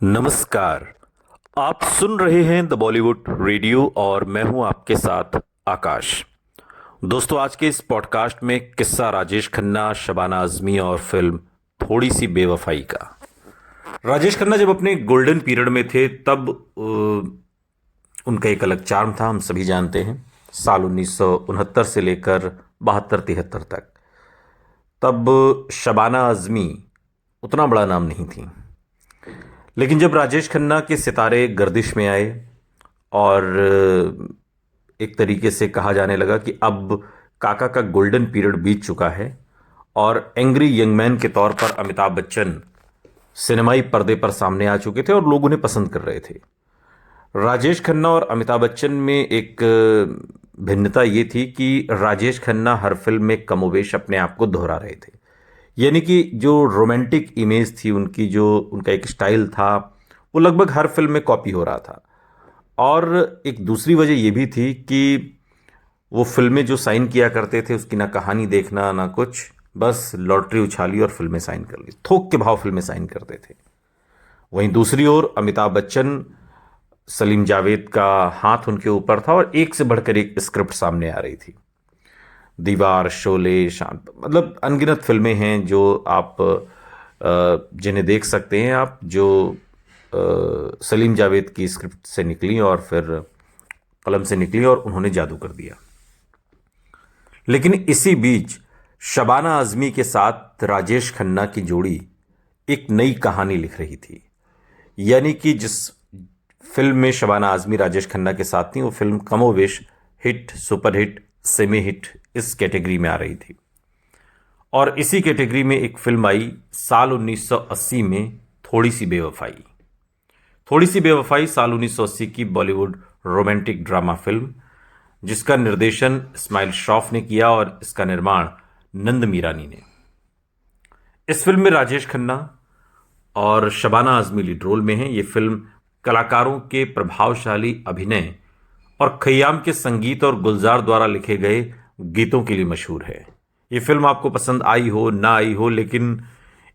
नमस्कार। आप सुन रहे हैं द बॉलीवुड रेडियो और मैं हूं आपके साथ आकाश। दोस्तों, आज के इस पॉडकास्ट में किस्सा राजेश खन्ना, शबाना आजमी और फिल्म थोड़ी सी बेवफाई का। राजेश खन्ना जब अपने गोल्डन पीरियड में थे तब उनका एक अलग चार्म था, हम सभी जानते हैं। साल 1969 से लेकर 72-73 तक। तब शबाना आजमी उतना बड़ा नाम नहीं थी, लेकिन जब राजेश खन्ना के सितारे गर्दिश में आए और एक तरीके से कहा जाने लगा कि अब काका का गोल्डन पीरियड बीत चुका है और एंग्री यंग मैन के तौर पर अमिताभ बच्चन सिनेमाई पर्दे पर सामने आ चुके थे और लोग उन्हें पसंद कर रहे थे। राजेश खन्ना और अमिताभ बच्चन में एक भिन्नता ये थी कि राजेश खन्ना हर फिल्म में कमोवेश अपने आप को दोहरा रहे थे। यानी कि जो रोमांटिक इमेज थी उनकी, जो उनका एक स्टाइल था, वो लगभग हर फिल्म में कॉपी हो रहा था। और एक दूसरी वजह यह भी थी कि वो फिल्में जो साइन किया करते थे उसकी ना कहानी देखना ना कुछ, बस लॉटरी उछाली और फिल्में साइन कर ली, थोक के भाव फिल्में साइन करते थे। वहीं दूसरी ओर अमिताभ बच्चन, सलीम जावेद का हाथ उनके ऊपर था और एक से बढ़कर एक स्क्रिप्ट सामने आ रही थी। दीवार, शोले, शांत, मतलब अनगिनत फिल्में हैं जो आप जिन्हें देख सकते हैं आप, जो सलीम जावेद की स्क्रिप्ट से निकली और फिर कलम से निकली और उन्होंने जादू कर दिया। लेकिन इसी बीच शबाना आजमी के साथ राजेश खन्ना की जोड़ी एक नई कहानी लिख रही थी। यानी कि जिस फिल्म में शबाना आजमी राजेश खन्ना के साथ थी वो फिल्म कमोवेश हिट, सुपरहिट, सेमी हिट इस कैटेगरी में आ रही थी। और इसी कैटेगरी में एक फिल्म आई साल 1980 में, थोड़ी सी बेवफाई। थोड़ी सी बेवफाई साल 1980 की बॉलीवुड रोमांटिक ड्रामा फिल्म, जिसका निर्देशन इस्माइल श्रॉफ ने किया और इसका निर्माण नंद मीरानी ने। इस फिल्म में राजेश खन्ना और शबाना आजमी लीड रोल में हैं। ये फिल्म कलाकारों के प्रभावशाली अभिनय और खय्याम के संगीत और गुलजार द्वारा लिखे गए गीतों के लिए मशहूर है। ये फिल्म आपको पसंद आई हो ना आई हो, लेकिन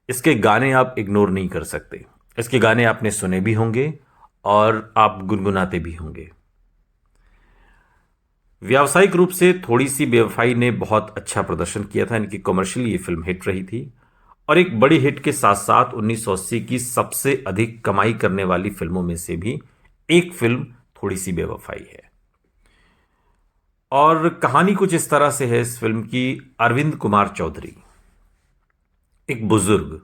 इसके गाने आप इग्नोर नहीं कर सकते। इसके गाने आपने सुने भी होंगे और आप गुनगुनाते भी होंगे। व्यावसायिक रूप से थोड़ी सी बेवफाई ने बहुत अच्छा प्रदर्शन किया था। इनकी कमर्शियली ये फिल्म हिट रही थी और एक बड़ी हिट के साथ साथ 1980 की सबसे अधिक कमाई करने वाली फिल्मों में से भी एक फिल्म थोड़ी सी बेवफाई है। और कहानी कुछ इस तरह से है इस फिल्म की। अरविंद कुमार चौधरी एक बुजुर्ग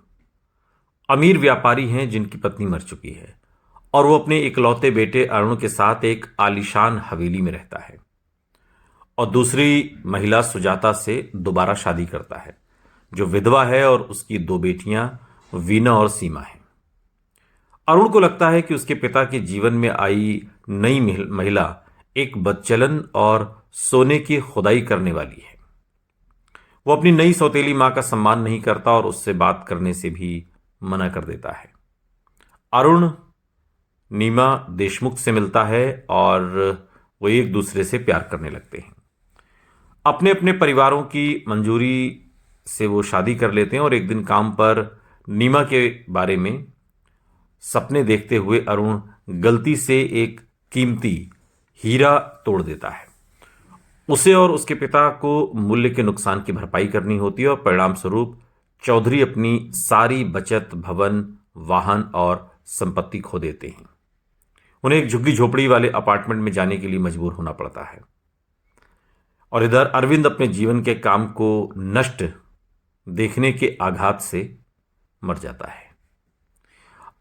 अमीर व्यापारी हैं जिनकी पत्नी मर चुकी है और वो अपने इकलौते बेटे अरुण के साथ एक आलीशान हवेली में रहता है और दूसरी महिला सुजाता से दोबारा शादी करता है, जो विधवा है, और उसकी दो बेटियां वीना और सीमा हैं। अरुण को लगता है कि उसके पिता के जीवन में आई नई महिला एक बदचलन और सोने की खुदाई करने वाली है। वो अपनी नई सौतेली मां का सम्मान नहीं करता और उससे बात करने से भी मना कर देता है। अरुण नीमा देशमुख से मिलता है और वो एक दूसरे से प्यार करने लगते हैं। अपने अपने परिवारों की मंजूरी से वो शादी कर लेते हैं और एक दिन काम पर नीमा के बारे में सपने देखते हुए अरुण गलती से एक कीमती हीरा तोड़ देता है। उसे और उसके पिता को मूल्य के नुकसान की भरपाई करनी होती है और परिणाम स्वरूप चौधरी अपनी सारी बचत, भवन, वाहन और संपत्ति खो देते हैं। उन्हें एक झुग्गी झोपड़ी वाले अपार्टमेंट में जाने के लिए मजबूर होना पड़ता है और इधर अरविंद अपने जीवन के काम को नष्ट देखने के आघात से मर जाता है।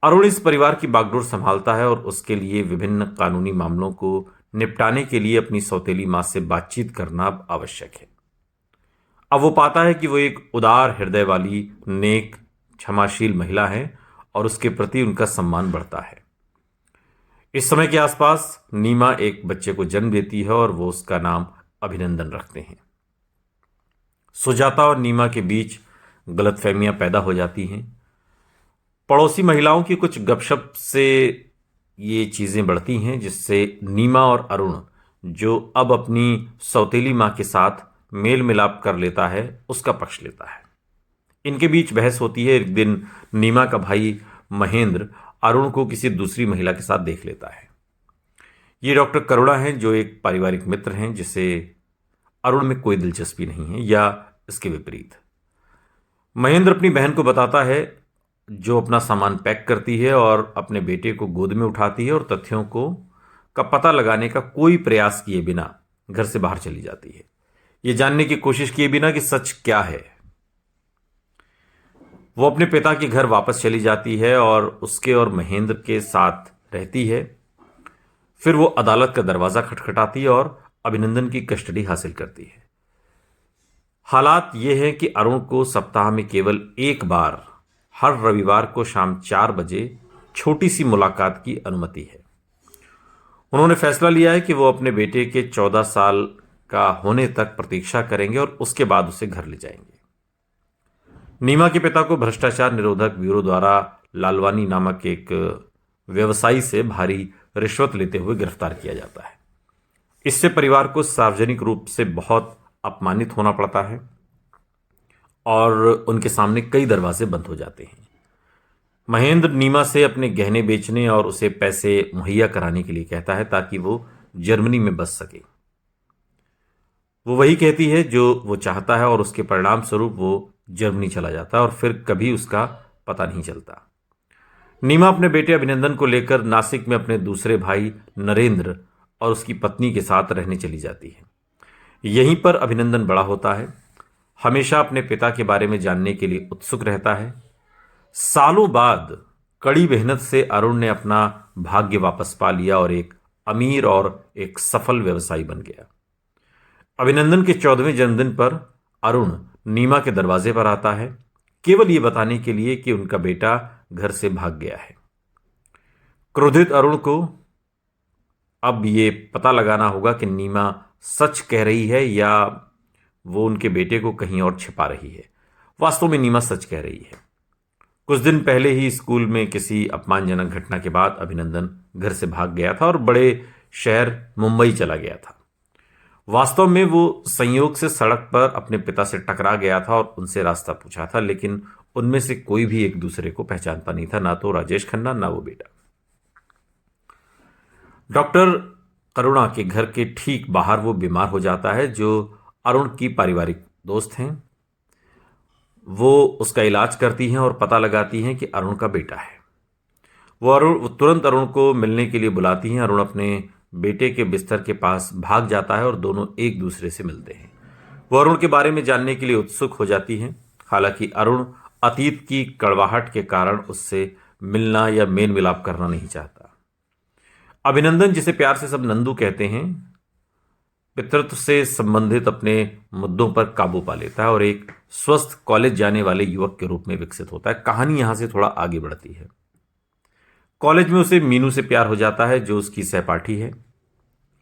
अरुण इस परिवार की बागडोर संभालता है और उसके लिए विभिन्न कानूनी मामलों को निपटाने के लिए अपनी सौतेली मां से बातचीत करना आवश्यक है। अब वो पाता है कि वो एक उदार हृदय वाली, नेक, क्षमाशील महिला है और उसके प्रति उनका सम्मान बढ़ता है। इस समय के आसपास नीमा एक बच्चे को जन्म देती है और वो उसका नाम अभिनंदन रखते हैं। सुजाता और नीमा के बीच गलतफहमियां पैदा हो जाती हैं। पड़ोसी महिलाओं की कुछ गपशप से ये चीजें बढ़ती हैं, जिससे नीमा और अरुण, जो अब अपनी सौतेली मां के साथ मेल मिलाप कर लेता है, उसका पक्ष लेता है। इनके बीच बहस होती है। एक दिन नीमा का भाई महेंद्र अरुण को किसी दूसरी महिला के साथ देख लेता है। ये डॉक्टर करुणा हैं जो एक पारिवारिक मित्र हैं जिसे अरुण में कोई दिलचस्पी नहीं है, या इसके विपरीत। महेंद्र अपनी बहन को बताता है, जो अपना सामान पैक करती है और अपने बेटे को गोद में उठाती है और तथ्यों का पता लगाने का कोई प्रयास किए बिना घर से बाहर चली जाती है, ये जानने की कोशिश किए बिना कि सच क्या है। वो अपने पिता के घर वापस चली जाती है और उसके और महेंद्र के साथ रहती है। फिर वो अदालत का दरवाजा खटखटाती है और अभिनंदन की कस्टडी हासिल करती है। हालात ये हैं कि अरुण को सप्ताह में केवल एक बार हर रविवार को शाम 4 बजे छोटी सी मुलाकात की अनुमति है। उन्होंने फैसला लिया है कि वो अपने बेटे के 14 साल का होने तक प्रतीक्षा करेंगे और उसके बाद उसे घर ले जाएंगे। नीमा के पिता को भ्रष्टाचार निरोधक ब्यूरो द्वारा लालवानी नामक एक व्यवसायी से भारी रिश्वत लेते हुए गिरफ्तार किया जाता है। इससे परिवार को सार्वजनिक रूप से बहुत अपमानित होना पड़ता है और उनके सामने कई दरवाजे बंद हो जाते हैं। महेंद्र नीमा से अपने गहने बेचने और उसे पैसे मुहैया कराने के लिए कहता है ताकि वो जर्मनी में बस सके। वो वही कहती है जो वो चाहता है और उसके परिणाम स्वरूप वो जर्मनी चला जाता है और फिर कभी उसका पता नहीं चलता। नीमा अपने बेटे अभिनंदन को लेकर नासिक में अपने दूसरे भाई नरेंद्र और उसकी पत्नी के साथ रहने चली जाती है। यहीं पर अभिनंदन बड़ा होता है, हमेशा अपने पिता के बारे में जानने के लिए उत्सुक रहता है। सालों बाद कड़ी मेहनत से अरुण ने अपना भाग्य वापस पा लिया और एक अमीर और एक सफल व्यवसायी बन गया। अभिनंदन के 14वें जन्मदिन पर अरुण नीमा के दरवाजे पर आता है, केवल ये बताने के लिए कि उनका बेटा घर से भाग गया है। क्रोधित अरुण को अब ये पता लगाना होगा कि नीमा सच कह रही है या वो उनके बेटे को कहीं और छिपा रही है। वास्तव में नीमा सच कह रही है। कुछ दिन पहले ही स्कूल में किसी अपमानजनक घटना के बाद अभिनंदन घर से भाग गया था और बड़े शहर मुंबई चला गया था। वास्तव में वो संयोग से सड़क पर अपने पिता से टकरा गया था और उनसे रास्ता पूछा था, लेकिन उनमें से कोई भी एक दूसरे को पहचानता नहीं था, ना तो राजेश खन्ना ना वो बेटा। डॉक्टर करुणा के घर के ठीक बाहर वो बीमार हो जाता है, जो अरुण की पारिवारिक दोस्त हैं। वो उसका इलाज करती हैं और पता लगाती हैं कि अरुण का बेटा है। वो तुरंत अरुण को मिलने के लिए बुलाती हैं। अरुण अपने बेटे के बिस्तर के पास भाग जाता है और दोनों एक दूसरे से मिलते हैं। वो अरुण के बारे में जानने के लिए उत्सुक हो जाती हैं। हालांकि अरुण अतीत की कड़वाहट के कारण उससे मिलना या मेल मिलाप करना नहीं चाहता। अभिनंदन, जिसे प्यार से सब नंदू कहते हैं, पितृत्व से संबंधित अपने मुद्दों पर काबू पा लेता है और एक स्वस्थ कॉलेज जाने वाले युवक के रूप में विकसित होता है। कहानी यहां से थोड़ा आगे बढ़ती है। कॉलेज में उसे मीनू से प्यार हो जाता है, जो उसकी सहपाठी है।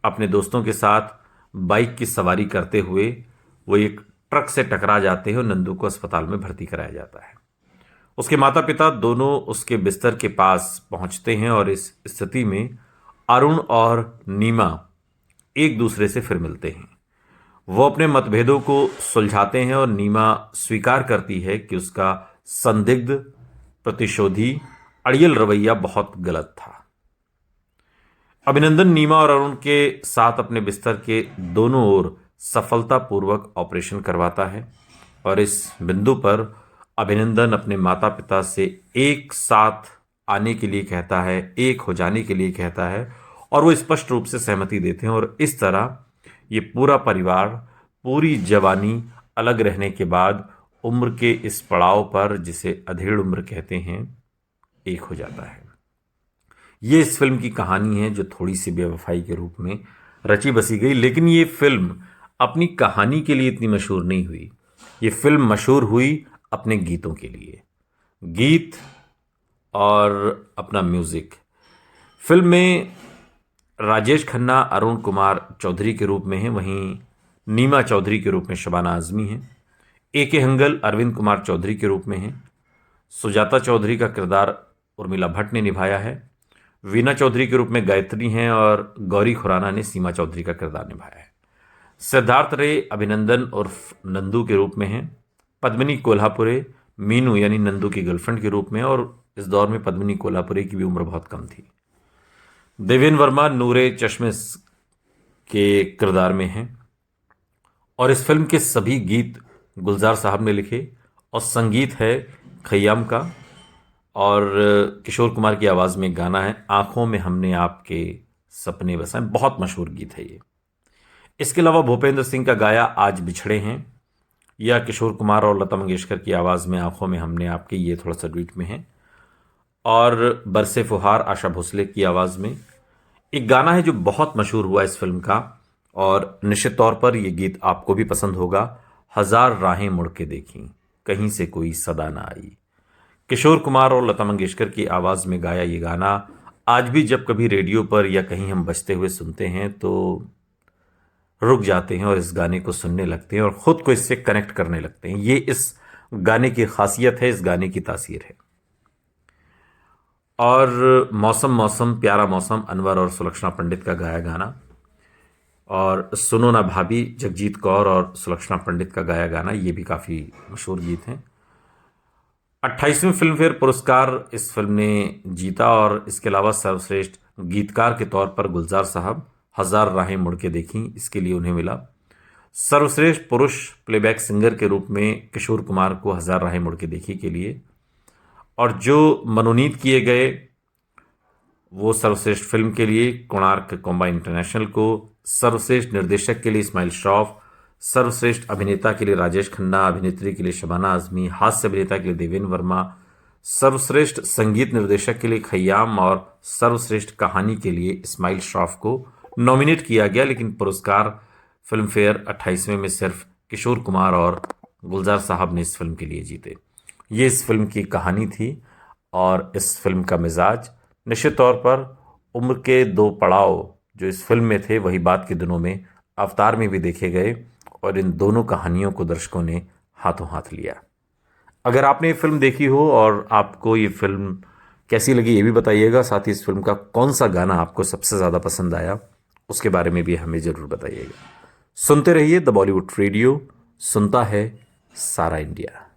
अपने दोस्तों के साथ बाइक की सवारी करते हुए वो एक ट्रक से टकरा जाते हैं और नंदू को अस्पताल में भर्ती कराया जाता है। उसके माता पिता दोनों उसके बिस्तर के पास पहुंचते हैं और इस स्थिति में अरुण और नीमा एक दूसरे से फिर मिलते हैं। वो अपने मतभेदों को सुलझाते हैं और नीमा स्वीकार करती है कि उसका संदिग्ध, प्रतिशोधी, अड़ियल रवैया बहुत गलत था। अभिनंदन नीमा और अरुण के साथ अपने बिस्तर के दोनों ओर सफलतापूर्वक ऑपरेशन करवाता है और इस बिंदु पर अभिनंदन अपने माता पिता से एक साथ आने के लिए कहता है, एक हो जाने के लिए कहता है और वो स्पष्ट रूप से सहमति देते हैं। और इस तरह ये पूरा परिवार पूरी जवानी अलग रहने के बाद उम्र के इस पड़ाव पर, जिसे अधेड़ उम्र कहते हैं, एक हो जाता है। ये इस फिल्म की कहानी है, जो थोड़ी सी बेवफाई के रूप में रची बसी गई। लेकिन ये फिल्म अपनी कहानी के लिए इतनी मशहूर नहीं हुई। ये फिल्म मशहूर हुई अपने गीतों के लिए। गीत और अपना म्यूजिक। फिल्म में राजेश खन्ना अरुण कुमार चौधरी के रूप में हैं, वहीं नीमा चौधरी के रूप में शबाना आजमी हैं। ए.के. हंगल अरविंद कुमार चौधरी के रूप में हैं। सुजाता चौधरी का किरदार उर्मिला भट्ट ने निभाया है। वीना चौधरी के रूप में गायत्री हैं और गौरी खुराना ने सीमा चौधरी का किरदार निभाया है। सिद्धार्थ रे अभिनंदन उर्फ नंदू के रूप में हैं। पद्मिनी कोल्हापुरे मीनू यानी नंदू की गर्लफ्रेंड के रूप में, और इस दौर में पद्मिनी कोल्हापुरे की भी उम्र बहुत कम थी। देवेन वर्मा नूरे चश्मे के किरदार में हैं और इस फिल्म के सभी गीत गुलजार साहब ने लिखे और संगीत है खय्याम का। और किशोर कुमार की आवाज़ में गाना है आंखों में हमने आपके सपने बसाए, बहुत मशहूर गीत है ये। इसके अलावा भूपेंद्र सिंह का गाया आज बिछड़े हैं, या किशोर कुमार और लता मंगेशकर की आवाज़ में आंखों में हमने आपके, ये थोड़ा सा डुएट में है। और बरसे फुहार आशा भोसले की आवाज़ में एक गाना है जो बहुत मशहूर हुआ इस फिल्म का, और निश्चित तौर पर यह गीत आपको भी पसंद होगा, हजार राहें मुड़ के देखी कहीं से कोई सदा ना आई। किशोर कुमार और लता मंगेशकर की आवाज़ में गाया ये गाना आज भी जब कभी रेडियो पर या कहीं हम बजते हुए सुनते हैं तो रुक जाते हैं और इस गाने को सुनने लगते हैं और ख़ुद को इससे कनेक्ट करने लगते हैं। ये इस गाने की खासियत है, इस गाने की तासीर है। और मौसम मौसम प्यारा मौसम, अनवर और सुलक्षणा पंडित का गाया गाना, और सुनो ना भाभी जगजीत कौर और सुलक्षणा पंडित का गाया गाना, ये भी काफ़ी मशहूर गीत हैं। 28वें फिल्म फेयर पुरस्कार इस फिल्म ने जीता और इसके अलावा सर्वश्रेष्ठ गीतकार के तौर पर गुलजार साहब हजार राहें मुड़ के देखी, इसके लिए उन्हें मिला। सर्वश्रेष्ठ पुरुष प्लेबैक सिंगर के रूप में किशोर कुमार को हजार राहें मुड़ के देखी के लिए, और जो मनोनीत किए गए वो सर्वश्रेष्ठ फिल्म के लिए कोणार्क कॉम्बाइन इंटरनेशनल को, सर्वश्रेष्ठ निर्देशक के लिए इस्माइल श्रॉफ, सर्वश्रेष्ठ अभिनेता के लिए राजेश खन्ना, अभिनेत्री के लिए शबाना आजमी, हास्य अभिनेता के लिए देवेन वर्मा, सर्वश्रेष्ठ संगीत निर्देशक के लिए खय्याम और सर्वश्रेष्ठ कहानी के लिए इस्माइल श्रॉफ को नॉमिनेट किया गया। लेकिन पुरस्कार फिल्म फेयर 28वें में सिर्फ किशोर कुमार और गुलजार साहब ने इस फिल्म के लिए जीते। ये इस फिल्म की कहानी थी और इस फिल्म का मिजाज निश्चित तौर पर उम्र के दो पड़ाव जो इस फिल्म में थे वही बाद के दिनों में अवतार में भी देखे गए, और इन दोनों कहानियों को दर्शकों ने हाथों हाथ लिया। अगर आपने ये फिल्म देखी हो और आपको ये फिल्म कैसी लगी ये भी बताइएगा। साथ ही इस फिल्म का कौन सा गाना आपको सबसे ज़्यादा पसंद आया उसके बारे में भी हमें ज़रूर बताइएगा। सुनते रहिए द बॉलीवुड रेडियो, सुनता है सारा इंडिया।